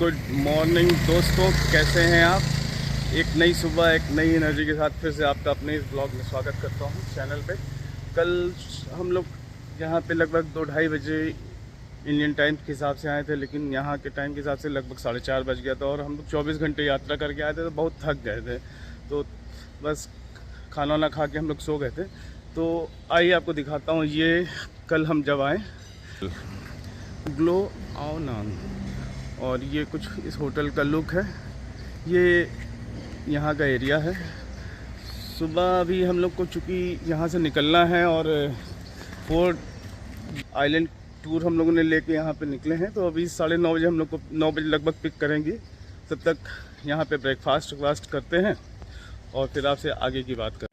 Good morning दोस्तों, कैसे हैं आप। एक नई सुबह एक नई एनर्जी के साथ फिर से आपका अपने इस ब्लॉग में स्वागत करता हूं चैनल पे। कल हम लोग यहाँ पे लगभग 2-2:30 बजे इंडियन टाइम के हिसाब से आए थे, लेकिन यहाँ के टाइम के हिसाब से लगभग 4:30 बज गया था और हम लोग 24 घंटे यात्रा करके आए थे तो बहुत थक गए थे। तो बस खाना वाना खा के हम लोग सो गए थे। तो आइए आपको दिखाता हूँ ये कल हम जब आए ग्लो आओ नाम, और ये कुछ इस होटल का लुक है। ये यहाँ का एरिया है। सुबह अभी हम लोग को चूँकि यहाँ से निकलना है और 4 आइलैंड टूर हम लोगों ने लेके यहाँ पे निकले हैं, तो अभी 9:30 बजे हम लोग को 9 बजे लगभग पिक करेंगी। तब तक यहाँ पे ब्रेकफास्ट करते हैं और फिर आपसे आगे की बात करें।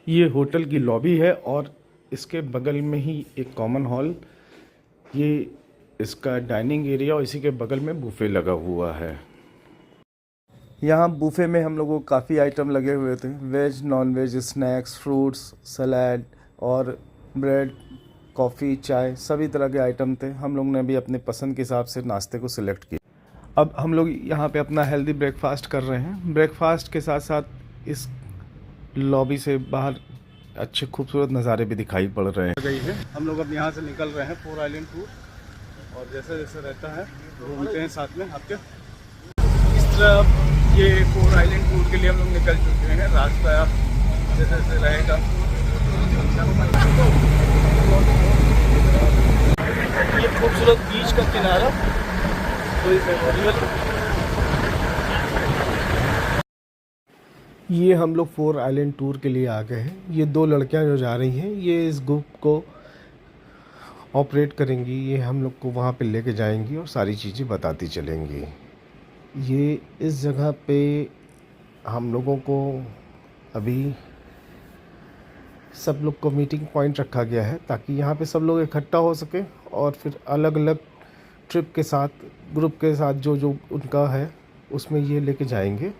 ये होटल की लॉबी है और इसके बगल में ही एक कॉमन हॉल, ये इसका डाइनिंग एरिया, और इसी के बगल में बुफे लगा हुआ है। यहाँ बुफे में हम लोगों को काफ़ी आइटम लगे हुए थे, veg non veg, snacks, fruits, salad और ब्रेड, कॉफ़ी, चाय, सभी तरह के आइटम थे। हम लोग ने भी अपने पसंद के हिसाब से नाश्ते को सिलेक्ट किया। अब हम लोग यहाँ पे अपना हेल्दी ब्रेकफास्ट कर रहे हैं। ब्रेकफास्ट के साथ साथ इस लॉबी से बाहर अच्छे खूबसूरत नज़ारे भी दिखाई पड़ रहे हैं। हम लोग अब यहाँ से निकल रहे हैं 4 आइलैंड टूर, और जैसे जैसे रहता है घूमते हैं साथ में आपके। इस तरह ये 4 आइलैंड टूर के लिए हम लोग निकल चुके हैं। रास्ता जैसे जैसे रहेगा। ये खूबसूरत बीच का किनारा, कोई मेमोरियल। ये हम लोग 4 आइलैंड टूर के लिए आ गए हैं। ये 2 लड़कियां जो जा रही हैं, ये इस ग्रुप को ऑपरेट करेंगी। ये हम लोग को वहाँ पे लेके जाएंगी और सारी चीज़ें बताती चलेंगी। ये इस जगह पे हम लोगों को अभी सब लोग को मीटिंग पॉइंट रखा गया है, ताकि यहाँ पे सब लोग इकट्ठा हो सके और फिर अलग अलग ट्रिप के साथ, ग्रुप के साथ जो जो उनका है उसमें ये लेके जाएंगे।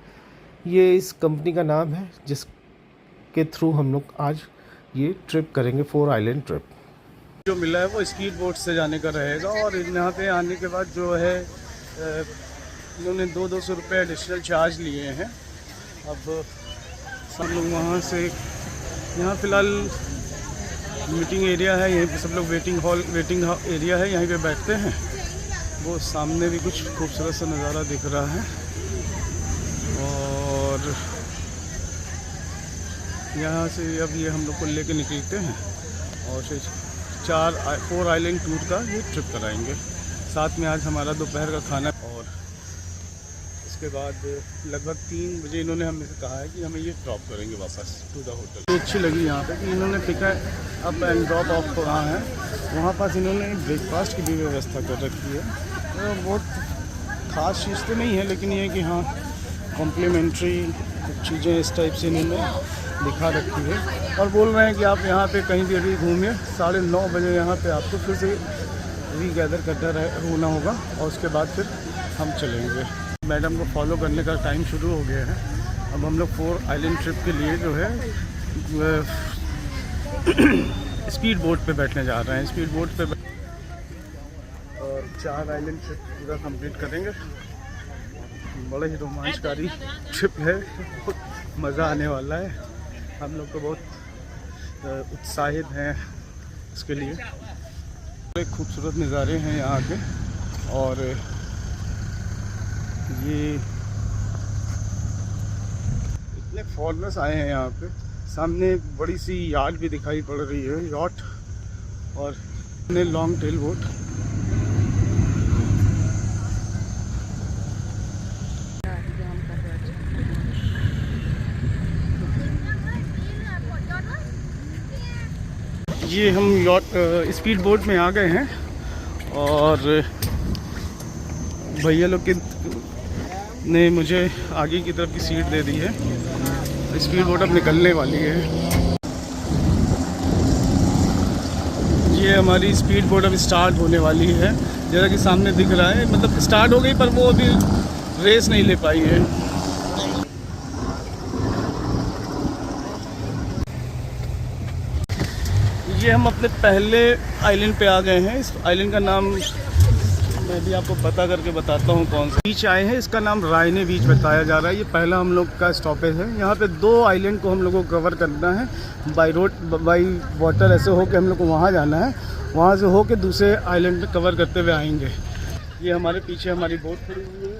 ये इस कंपनी का नाम है जिसके थ्रू हम लोग आज ये ट्रिप करेंगे, 4 आइलैंड ट्रिप। जो मिला है वो स्पीड बोट से जाने का रहेगा, और यहाँ पे आने के बाद जो है इन्होंने 200 रुपये एडिशनल चार्ज लिए हैं। अब सब लोग वहाँ से, यहाँ फ़िलहाल मीटिंग एरिया है, यहीं पे सब लोग वेटिंग एरिया है, यहीं पे बैठते हैं। वो सामने भी कुछ खूबसूरत सा नज़ारा दिख रहा है, और यहाँ से अब ये हम लोग को लेके निकलते हैं और फिर 4 आइलैंड टूर का ये ट्रिप कराएंगे। साथ में आज हमारा दोपहर का खाना, और इसके बाद लगभग 3 बजे इन्होंने हमें से कहा है कि हमें ये ड्रॉप करेंगे वापस टू द होटल। तो अच्छी लगी यहाँ पे कि इन्होंने pickup up and drop of कहाँ है, वहाँ पास इन्होंने ब्रेकफास्ट की भी व्यवस्था कर रखी है। तो बहुत ख़ास चीज़ तो नहीं है, लेकिन ये कि हाँ कॉम्प्लीमेंट्री चीज़ें इस टाइप से इन्होंने दिखा रखी है। और बोल रहे हैं कि आप यहाँ पे कहीं भी अभी घूमिए, 9:30 बजे यहाँ पे आपको फिर से रीगैदर करना होना होगा, और उसके बाद फिर हम चलेंगे। मैडम को फॉलो करने का टाइम शुरू हो गया है। अब हम लोग 4 आइलैंड ट्रिप के लिए जो है स्पीड बोट पे बैठने जा रहे हैं। स्पीड बोट पे और 4 आइलैंड ट्रिप पूरा कंप्लीट करेंगे। बड़ा ही रोमांचकारी ट्रिप है, बहुत मज़ा आने वाला है। हम लोग तो बहुत उत्साहित हैं इसके लिए। बड़े खूबसूरत नज़ारे हैं यहाँ के, और ये इतने फॉरेनर्स आए हैं यहाँ पे। सामने एक बड़ी सी यार्ड भी दिखाई पड़ रही है, यॉट, और लॉन्ग टेल बोट। ये हम स्पीड बोट में आ गए हैं, और भैया लोग ने मुझे आगे की तरफ की सीट दे दी है। स्पीड बोट अब निकलने वाली है। ये हमारी स्पीड बोट अब स्टार्ट होने वाली है। जैसा कि सामने दिख रहा है, मतलब स्टार्ट हो गई, पर वो अभी रेस नहीं ले पाई है। ये हम अपने पहले आइलैंड पे आ गए हैं। इस आइलैंड का नाम मैं भी आपको बता करके बताता हूँ कौन सा बीच आए हैं। इसका नाम रायने बीच बताया जा रहा है। ये पहला हम लोग का स्टॉपेज है। यहाँ पे 2 आइलैंड को हम लोगों को कवर करना है बाई रोड, बाई वाटर। ऐसे हो के हम लोग को वहाँ जाना है, वहाँ से हो के दूसरे आइलैंड पे कवर करते हुए आएंगे। ये हमारे पीछे हमारी बोट खड़ी हुई है,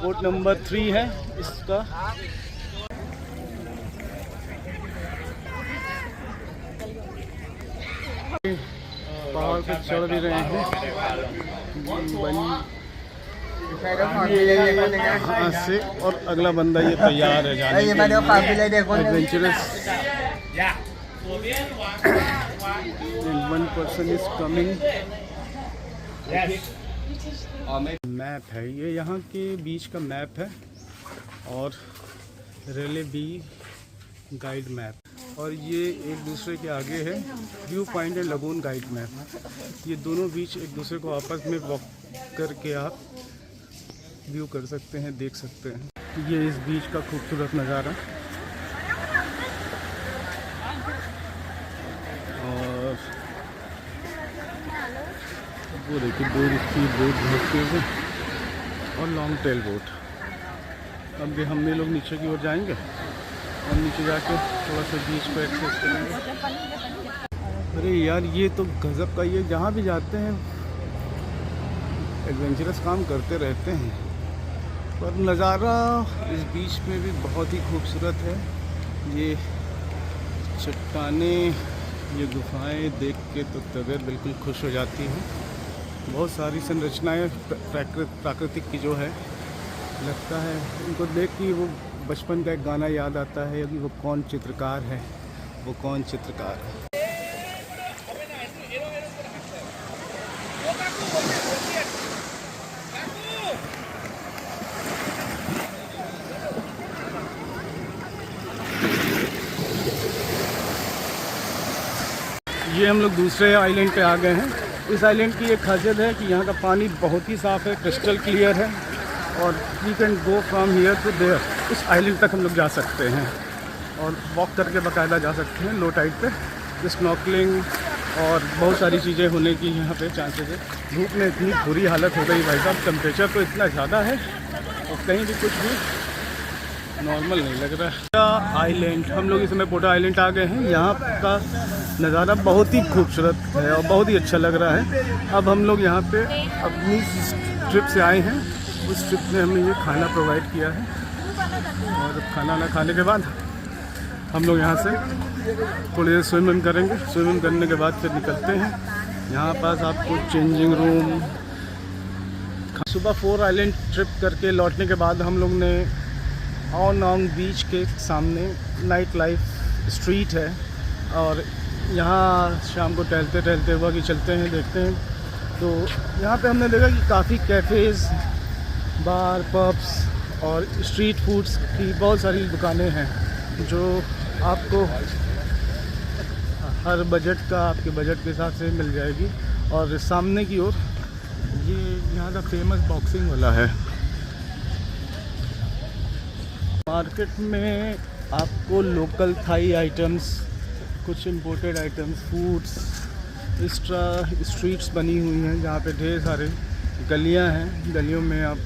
बोट नंबर 3 है इसका। पहाड़ पे चढ़ भी रहे हैं। यहाँ से और अगला बंदा ये तैयार है जाने के लिए। Adventurous. One person is coming। Map है ये, यहाँ के बीच का मैप है और रेले बी गाइड मैप, और ये एक दूसरे के आगे है view point and lagoon guide map. ये दोनों बीच एक दूसरे को आपस में वॉक करके आप व्यू कर सकते हैं, देख सकते हैं। ये इस बीच का खूबसूरत नज़ारा। और वो देखिए दूर इसकी बोट घूमते हुए और लॉन्ग टेल बोट। अब ये हम लोग नीचे की ओर जाएंगे और नीचे जाके थोड़ा सा बीच को एक्सेस करेंगे। अरे यार ये तो गज़ब का, ये जहाँ भी जाते हैं एडवेंचरस काम करते रहते हैं, पर नज़ारा इस बीच में भी बहुत ही खूबसूरत है। ये चट्टानें, ये गुफाएं देख के तो तबीयत बिल्कुल खुश हो जाती है। बहुत सारी संरचनाएं प्राकृतिक की जो है, लगता है उनको देख के वो बचपन का एक गाना याद आता है कि वो कौन चित्रकार है, वो कौन चित्रकार है। ये हम लोग दूसरे आइलैंड पे आ गए हैं। इस आइलैंड की एक खासियत है कि यहाँ का पानी बहुत ही साफ़ है, क्रिस्टल क्लियर है, और we can go from here to there. उस आइलैंड तक हम लोग जा सकते हैं और वॉक करके बाकायदा जा सकते हैं लो टाइड पे। स्नॉर्कलिंग और बहुत सारी चीज़ें होने की यहाँ पे चांसेस है। धूप में इतनी बुरी हालत हो गई भाई साहब, टेम्परेचर तो इतना ज़्यादा है और कहीं भी कुछ भी नॉर्मल नहीं लग रहा है। आइलैंड, हम लोग इस समय पोटा आइलैंड आ गए हैं। यहाँ का नज़ारा बहुत ही खूबसूरत है और बहुत ही अच्छा लग रहा है। अब हम लोग यहाँ पे अपनी ट्रिप से आए हैं, उस ट्रिप में हमने ये खाना प्रोवाइड किया है, और खाना ना खाने के बाद हम लोग यहाँ से थोड़ी देर स्विमिंग करेंगे। स्विमिंग करने के बाद फिर निकलते हैं। यहाँ पास आपको चेंजिंग रूम। सुबह 4 आइलैंड ट्रिप करके लौटने के बाद हम लोग ने ऑन बीच के सामने नाइट लाइफ स्ट्रीट है, और यहाँ शाम को टहलते टहलते हुआ कि चलते हैं, देखते हैं। तो यहाँ पे हमने देखा कि काफ़ी कैफ़ेज़, बार, पब्स और स्ट्रीट फूड्स की बहुत सारी दुकानें हैं, जो आपको हर बजट का, आपके बजट के हिसाब से मिल जाएगी। और सामने की ओर ये यहाँ का फेमस बॉक्सिंग वाला है। मार्केट में आपको लोकल थाई आइटम्स, कुछ imported items, foods, extra streets बनी हुई हैं जहाँ पे ढेर सारे गलियाँ हैं। गलियों में आप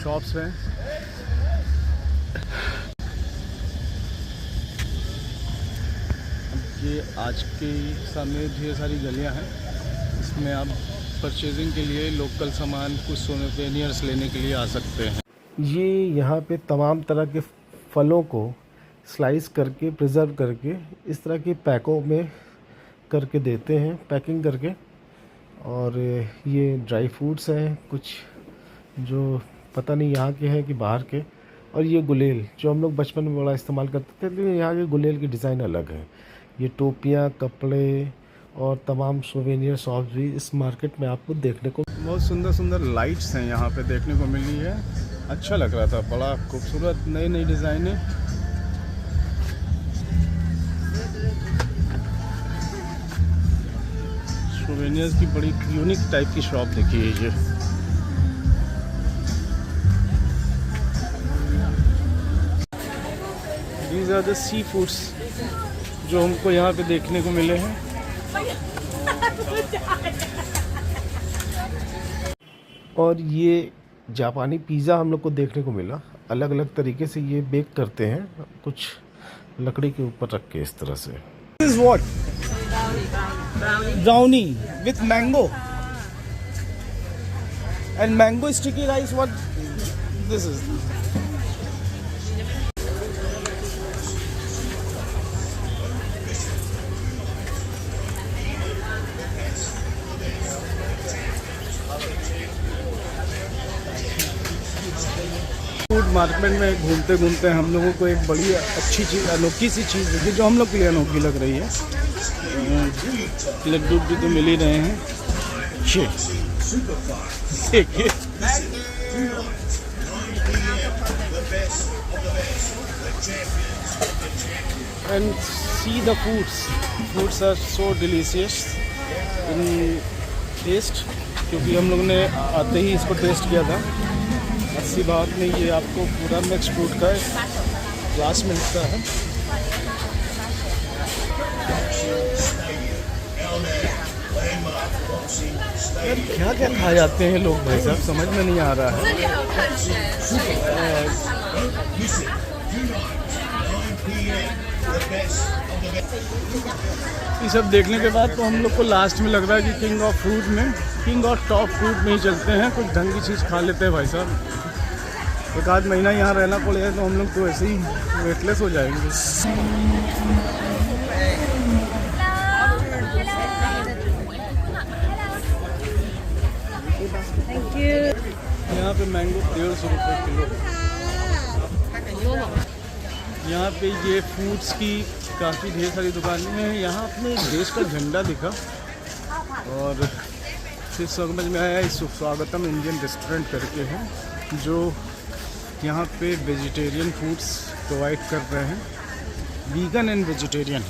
शॉप्स हैं। ये आज के समय ढेर सारी गलियाँ हैं, इसमें आप परचेजिंग के लिए लोकल सामान, कुछ सोवेनियर्स लेने के लिए आ सकते हैं। ये यहाँ पे तमाम तरह के फलों को स्लाइस करके, प्रिजर्व करके, इस तरह के पैकों में करके देते हैं, पैकिंग करके। और ये ड्राई फ्रूट्स हैं कुछ, जो पता नहीं यहाँ के हैं कि बाहर के। और ये गुलेल, जो हम लोग बचपन में बड़ा इस्तेमाल करते थे, लेकिन यहाँ के गुलेल की डिज़ाइन अलग है। ये टोपियाँ, कपड़े और तमाम सोवेनियर शॉप्स भी इस मार्केट में आपको देखने को। बहुत सुंदर सुंदर लाइट्स हैं यहाँ पे देखने को मिली है। अच्छा लग रहा था, बड़ा खूबसूरत नई नई डिज़ाइनें। सोवेनियर्स की बड़ी यूनिक टाइप की शॉप देखी है ये। These are the sea foods जो हमको यहाँ पे देखने को मिले हैं। और ये जापानी पिज़्ज़ा हम लोग को देखने को मिला। अलग अलग तरीके से ये बेक करते हैं, कुछ लकड़ी के ऊपर रख के इस तरह से। This is what? Brownie with mango and mango sticky rice. What this is? Food market में घूमते घूमते हम लोगों को एक बड़ी अच्छी चीज़, अनोखी सी चीज़ दिखी जो हम लोग के लिए अनोखी लग रही है। लड्डू तो मिल ही रहे हैं। ये देखिए, and see the foods are so delicious in taste, क्योंकि हम लोग ने आते ही इसको टेस्ट किया था। 80 बात में ये आपको पूरा मिक्स फ्रूट का ग्लास मिलता है। यार क्या क्या खा जाते हैं लोग भाई साहब, समझ में नहीं आ रहा है। ये सब देखने के बाद तो हम लोग को लास्ट में लग रहा है कि किंग ऑफ टॉप फूड में ही चलते हैं, कुछ ढंग की चीज़ खा लेते हैं भाई साहब। एक आध महीना यहाँ रहना पड़ेगा तो हम लोग तो ऐसे ही वेटलेस हो जाएंगे। Thank you. यहाँ पे मैंगो 150 रुपये किलो। यहाँ पे ये फूड्स की काफ़ी ढेर सारी दुकानें हैं। यहाँ अपने देश का झंडा दिखा और फिर समझ में आया इस स्वागतम इंडियन रेस्टोरेंट करके है, जो यहाँ पे वेजिटेरियन फूड्स प्रोवाइड कर रहे हैं, vegan and vegetarian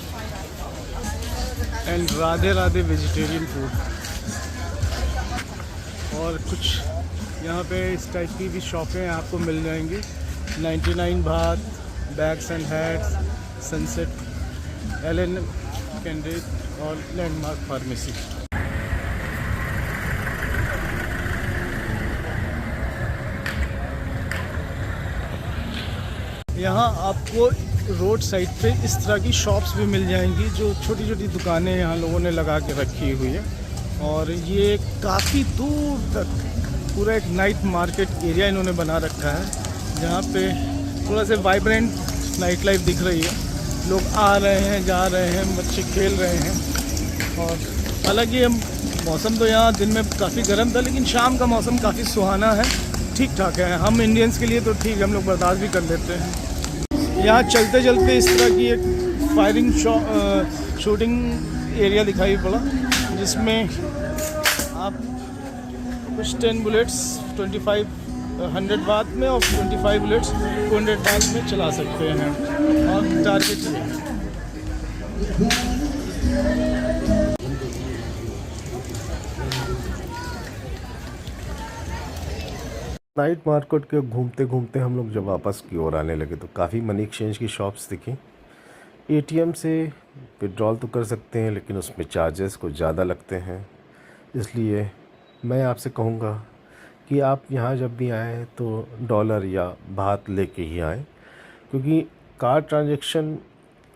and Radhe Radhe vegetarian food. और कुछ यहाँ पे इस टाइप की भी शॉपें आपको मिल जाएंगी। 99 बात, bags and hats, sunset, Alan candid और लैंडमार्क फार्मेसी। यहाँ आपको रोड साइड पे इस तरह की शॉप्स भी मिल जाएंगी, जो छोटी छोटी दुकानें यहाँ लोगों ने लगा के रखी हुई है। और ये काफ़ी दूर तक पूरा एक नाइट मार्केट एरिया इन्होंने बना रखा है, जहाँ पे थोड़ा सा वाइब्रेंट नाइट लाइफ दिख रही है। लोग आ रहे हैं, जा रहे हैं, बच्चे खेल रहे हैं। और हालांकि मौसम तो यहाँ दिन में काफ़ी गर्म था, लेकिन शाम का मौसम काफ़ी सुहाना है, ठीक ठाक है। हम इंडियंस के लिए तो ठीक है, हम लोग बर्दाश्त भी कर लेते हैं। यहाँ चलते चलते इस तरह की एक फायरिंग शूटिंग एरिया दिखाई पड़ा, जिसमें आप कुछ 10 बुलेट्स 100 बात में और 25 बुलेट्स 200 बात में चला सकते हैं। और टारगेट नाइट मार्केट के घूमते घूमते हम लोग जब वापस की ओर आने लगे तो काफ़ी मनी एक्सचेंज की शॉप्स दिखी। एटीएम से विड्रॉल तो कर सकते हैं, लेकिन उसमें चार्जेस कुछ ज़्यादा लगते हैं। इसलिए मैं आपसे कहूँगा कि आप यहाँ जब भी आएँ तो डॉलर या बात लेके ही आएँ, क्योंकि कार्ड ट्रांजैक्शन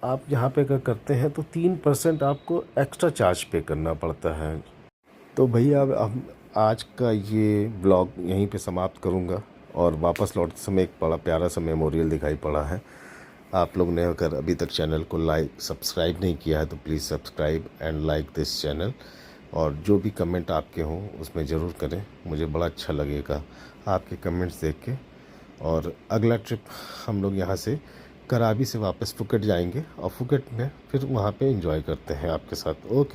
आप यहाँ पे अगर करते हैं तो 3% आपको एक्स्ट्रा चार्ज पे करना पड़ता है। तो भैया अब आज का ये ब्लॉग यहीं पे समाप्त करूँगा, और वापस लौटते समय एक बड़ा प्यारा सा मेमोरियल दिखाई पड़ा है। आप लोग ने अगर अभी तक चैनल को सब्सक्राइब नहीं किया है तो please subscribe and like this channel, और जो भी कमेंट आपके हों उसमें ज़रूर करें, मुझे बड़ा अच्छा लगेगा आपके कमेंट्स देख के। और अगला ट्रिप हम लोग यहाँ से कराबी से वापस फुकेट जाएंगे, और फुकेट में फिर वहाँ पे एंजॉय करते हैं आपके साथ। ओके।